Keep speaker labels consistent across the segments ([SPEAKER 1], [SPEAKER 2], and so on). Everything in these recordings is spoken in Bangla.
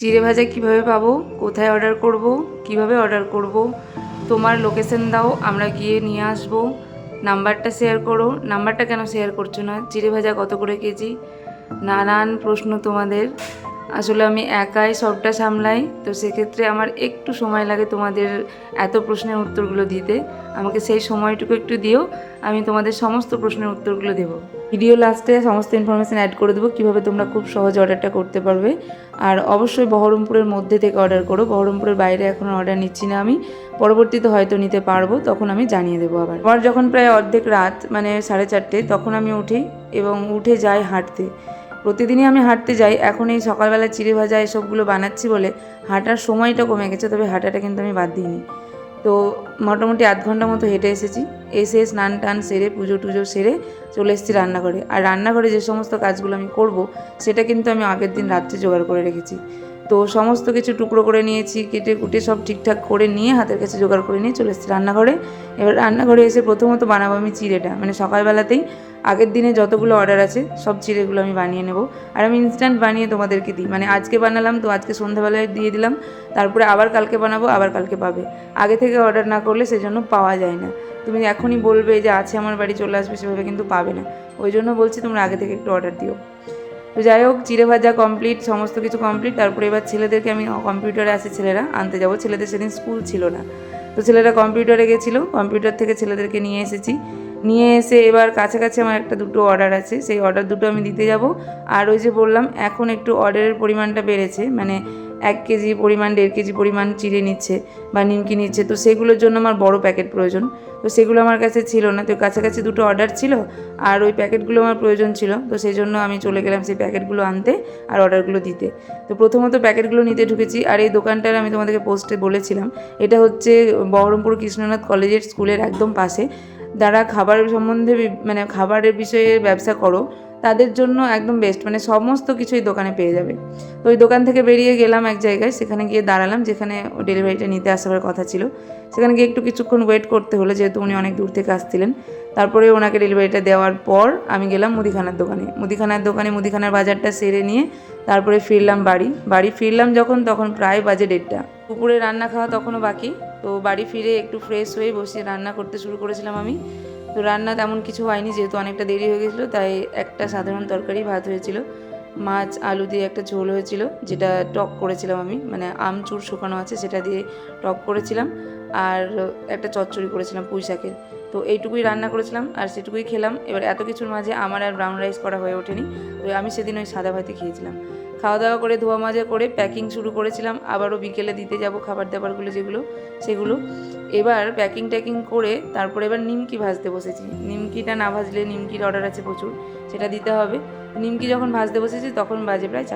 [SPEAKER 1] চিড়ে ভাজা কিভাবে পাবো, কোথায় অর্ডার করব, কিভাবে অর্ডার করব, তোমার লোকেশন দাও, আমরা গিয়ে নিয়ে আসবো, নাম্বারটা শেয়ার করো। নাম্বারটা কেন শেয়ার করছো না? চিড়ে ভাজা কত করে কেজি? নানান প্রশ্ন তোমাদের। আসলে আমি একাই সবটা সামলাই, তো সেক্ষেত্রে আমার একটু সময় লাগে তোমাদের এত প্রশ্নের উত্তরগুলো দিতে। আমাকে সেই সময়টুকু একটু দিও, আমি তোমাদের সমস্ত প্রশ্নের উত্তরগুলো দেবো। ভিডিও লাস্টে সমস্ত ইনফরমেশান অ্যাড করে দেবো কীভাবে তোমরা খুব সহজে অর্ডারটা করতে পারবে। আর অবশ্যই বহরমপুরের মধ্যে থেকে অর্ডার করো, বহরমপুরের বাইরে এখন অর্ডার নিচ্ছি না আমি, পরবর্তীতে হয়তো নিতে পারবো, তখন আমি জানিয়ে দেবো। আবার যখন প্রায় অর্ধেক রাত মানে 4:30 তখন আমি উঠি এবং উঠে যাই হাঁটতে। প্রতিদিনই আমি হাঁটতে যাই। এখন এই সকালবেলা চিড়ে ভাজা এসবগুলো বানাচ্ছি বলে হাঁটার সময়টা কমে গেছে, তবে হাঁটাটা কিন্তু আমি বাদ দিইনি। তো মোটামুটি আধ ঘন্টা মতো হেঁটে এসেছি। এসে স্নান টান সেরে পুজো টুজো সেরে চলে এসেছি রান্নাঘরে। আর রান্নাঘরে যে সমস্ত কাজগুলো আমি করব সেটা কিন্তু আমি আগের দিন রাত্রে জোগাড় করে রেখেছি। তো সমস্ত কিছু টুকরো করে নিয়েছি, কেটে কুটে সব ঠিকঠাক করে নিয়ে হাতের কাছে জোগাড় করে নিয়ে চলে এসেছি রান্নাঘরে। এবার রান্নাঘরে এসে প্রথমত বানাবো আমি চিড়েটা, মানে সকালবেলাতেই আগের দিনে যতগুলো অর্ডার আছে সব চিড়েগুলো আমি বানিয়ে নেব। আর আমি ইনস্ট্যান্ট বানিয়ে তোমাদেরকে দিই, মানে আজকে বানালাম তো আজকে সন্ধ্যাবেলায় দিয়ে দিলাম, তারপরে আবার কালকে বানাবো, আবার কালকে পাবে। আগে থেকে অর্ডার না করলে সেজন্য পাওয়া যায় না। তুমি এখনই বলবে যে আছে আমার বাড়ি চলে আসবে, সেভাবে কিন্তু পাবে না। ওই জন্য বলছি তোমরা আগে থেকে একটু অর্ডার দিও। তো যাই হোক, চিড়ে ভাজা কমপ্লিট, সমস্ত কিছু কমপ্লিট। তারপরে এবার ছেলেদেরকে আমি কম্পিউটারে আসে ছেলেরা আনতে যাবো, ছেলেদের সেদিন স্কুল ছিল না। তো ছেলেরা কম্পিউটারে গেছিলো, কম্পিউটার থেকে ছেলেদেরকে নিয়ে এসেছি। নিয়ে এসে এবার কাছাকাছি আমার একটা দুটো অর্ডার আছে, সেই অর্ডার দুটো আমি দিতে যাব। আর ওই যে বললাম এখন একটু অর্ডারের পরিমাণটা বেড়েছে, মানে 1 কেজি পরিমাণ 1.5 কেজি পরিমাণ চিড়ে নিচ্ছে বা নিমকি নিচ্ছে, তো সেগুলোর জন্য আমার বড় প্যাকেট প্রয়োজন। তো সেগুলো আমার কাছে ছিল না, তো কাছাকাছি দুটো অর্ডার ছিল আর ওই প্যাকেটগুলো আমার প্রয়োজন ছিল, তো সেই জন্য আমি চলে গেলাম সেই প্যাকেটগুলো আনতে আর অর্ডারগুলো দিতে। তো প্রথমত প্যাকেটগুলো নিতে ঢুকেছি। আর এই দোকানটার আমি তোমাদেরকে পোস্টে বলেছিলাম, এটা হচ্ছে বহরমপুর কৃষ্ণনাথ কলেজের স্কুলের একদম পাশে। যারা খাবারের সম্বন্ধে মানে খাবারের বিষয়ে ব্যবসা করো তাদের জন্য একদম বেস্ট, মানে সমস্ত কিছুই দোকানে পেয়ে যাবে। তো ওই দোকান থেকে বেরিয়ে গেলাম এক জায়গায়, সেখানে গিয়ে দাঁড়ালাম যেখানে ডেলিভারিটা নিতে আসার কথা ছিল। সেখানে গিয়ে একটু কিছুক্ষণ ওয়েট করতে হলো, যেহেতু উনি অনেক দূর থেকে আসছিলেন। তারপরে ওনাকে ডেলিভারিটা দেওয়ার পর আমি গেলাম মুদিখানার দোকানে। মুদিখানার বাজারটা সেরে নিয়ে তারপরে ফিরলাম বাড়ি ফিরলাম যখন, তখন প্রায় বাজে 1:30। দুপুরে রান্না খাওয়া তখনও বাকি। তো বাড়ি ফিরে একটু ফ্রেশ হয়ে বসে রান্না করতে শুরু করেছিলাম আমি। তো রান্না তেমন কিছু হয়নি, যেহেতু অনেকটা দেরি হয়ে গেছিলো, তাই একটা সাধারণ তরকারি ভাত হয়েছিল, মাছ আলু দিয়ে একটা ঝোল হয়েছিল, যেটা টক করেছিলাম আমি, মানে আমচুর শুকানো আছে সেটা দিয়ে টক করেছিলাম। আর একটা চচ্চড়ি করেছিলাম পুঁই শাকের। তো এইটুকুই রান্না করেছিলাম আর সেটুকুই খেলাম। এবার এত কিছুর মাঝে আমার আর ব্রাউন রাইস করা হয়ে ওঠেনি, তো আমি সেদিন ওই সাদা ভাতই খেয়েছিলাম। খাওয়া দাওয়া করে ধোয়া মাজা করে প্যাকিং শুরু করেছিলাম, আবারও বিকেলে দিতে যাব খাবার দাবারগুলো যেগুলো সেগুলো। এবার প্যাকিং ট্যাকিং করে তারপরে এবার নিমকি ভাজতে বসেছি। নিমকিটা না ভাজলে, নিমকির অর্ডার আছে প্রচুর, সেটা দিতে হবে। নিমকি যখন ভাজতে বসেছি তখন বাজে প্রায়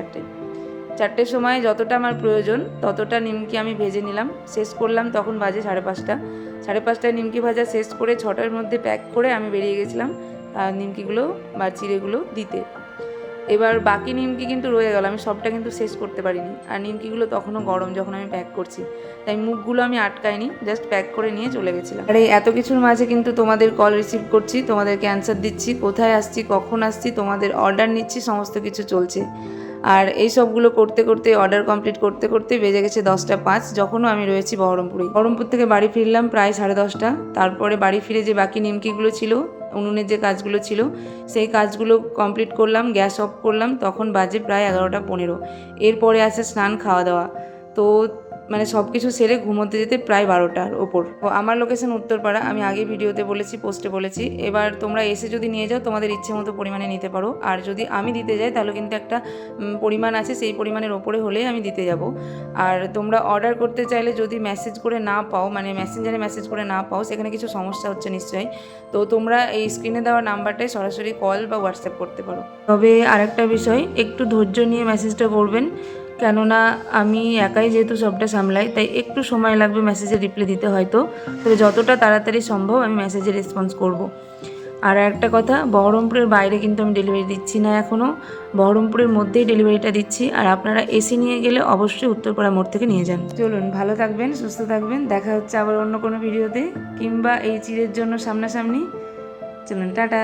[SPEAKER 1] 4টের সময় যতটা আমার প্রয়োজন ততটা নিমকি আমি ভেজে নিলাম, শেষ করলাম তখন বাজে 5:30। 5:30টায় নিমকি ভাজা শেষ করে 6টার মধ্যে প্যাক করে আমি বেরিয়ে গেছিলাম নিমকিগুলো বা চিড়েগুলো দিতে। এবার বাকি নিমকি কিন্তু রয়ে গেল, আমি সবটা কিন্তু শেষ করতে পারিনি। আর নিমকিগুলো তখনও গরম যখন আমি প্যাক করছি, তাই মুখগুলো আমি আটকাইনি, জাস্ট প্যাক করে নিয়ে চলে গেছিলাম। আর এই এত কিছুর মাঝে কিন্তু তোমাদের কল রিসিভ করছি, তোমাদেরকে অ্যান্সার দিচ্ছি, কোথায় আসছি, কখন আসছি, তোমাদের অর্ডার নিচ্ছি, সমস্ত কিছু চলছে। আর এই সবগুলো করতে করতে, অর্ডার কমপ্লিট করতে করতে বেজে গেছে 10টা 5, যখনও আমি রয়েছি বহরমপুর থেকে বাড়ি ফিরলাম প্রায় 10:30। তারপরে বাড়ি ফিরে যে বাকি নিমকিগুলো ছিল, উনুনের যে কাজগুলো ছিল সেই কাজগুলো কমপ্লিট করলাম, গ্যাস অফ করলাম, তখন বাজে প্রায় 11টা 15। এরপরে আছে স্নান, খাওয়া দাওয়া। তো মানে সব কিছু সেরে ঘুমোতে যেতে প্রায় 12টার ওপর। তো আমার লোকেশন উত্তরপাড়া, আমি আগে ভিডিওতে বলেছি, পোস্টে বলেছি। এবার তোমরা এসে যদি নিয়ে যাও তোমাদের ইচ্ছে মতো পরিমাণে নিতে পারো, আর যদি আমি দিতে যাই তাহলে কিন্তু একটা পরিমাণ আছে, সেই পরিমাণের ওপরে হলেই আমি দিতে যাব। আর তোমরা অর্ডার করতে চাইলে যদি মেসেজ করে না পাও, মানে মেসেঞ্জারে মেসেজ করে না পাও, সেখানে কিছু সমস্যা হচ্ছে নিশ্চয়ই, তো তোমরা এই স্ক্রিনে দেওয়া নাম্বারটায় সরাসরি কল বা হোয়াটসঅ্যাপ করতে পারো। তবে আরেকটা বিষয়, একটু ধৈর্য নিয়ে মেসেজটা করবেন, কেননা আমি একাই যেহেতু সবটা সামলাই, তাই একটু সময় লাগবে মেসেজের রিপ্লাই দিতে হয়তো, তবে যতটা তাড়াতাড়ি সম্ভব আমি মেসেজে রেসপন্স করব। আর একটা কথা, বহরমপুরের বাইরে কিন্তু আমি ডেলিভারি দিচ্ছি না এখনও, বহরমপুরের মধ্যেই ডেলিভারিটা দিচ্ছি। আর আপনারা এসে নিয়ে গেলে অবশ্যই উত্তরপাড়া মোড় থেকে নিয়ে যান। চলুন, ভালো থাকবেন, সুস্থ থাকবেন, দেখা হচ্ছে আবার অন্য কোনো ভিডিওতে, কিংবা এই চিড়ের জন্য সামনাসামনি। চলুন, টাটা।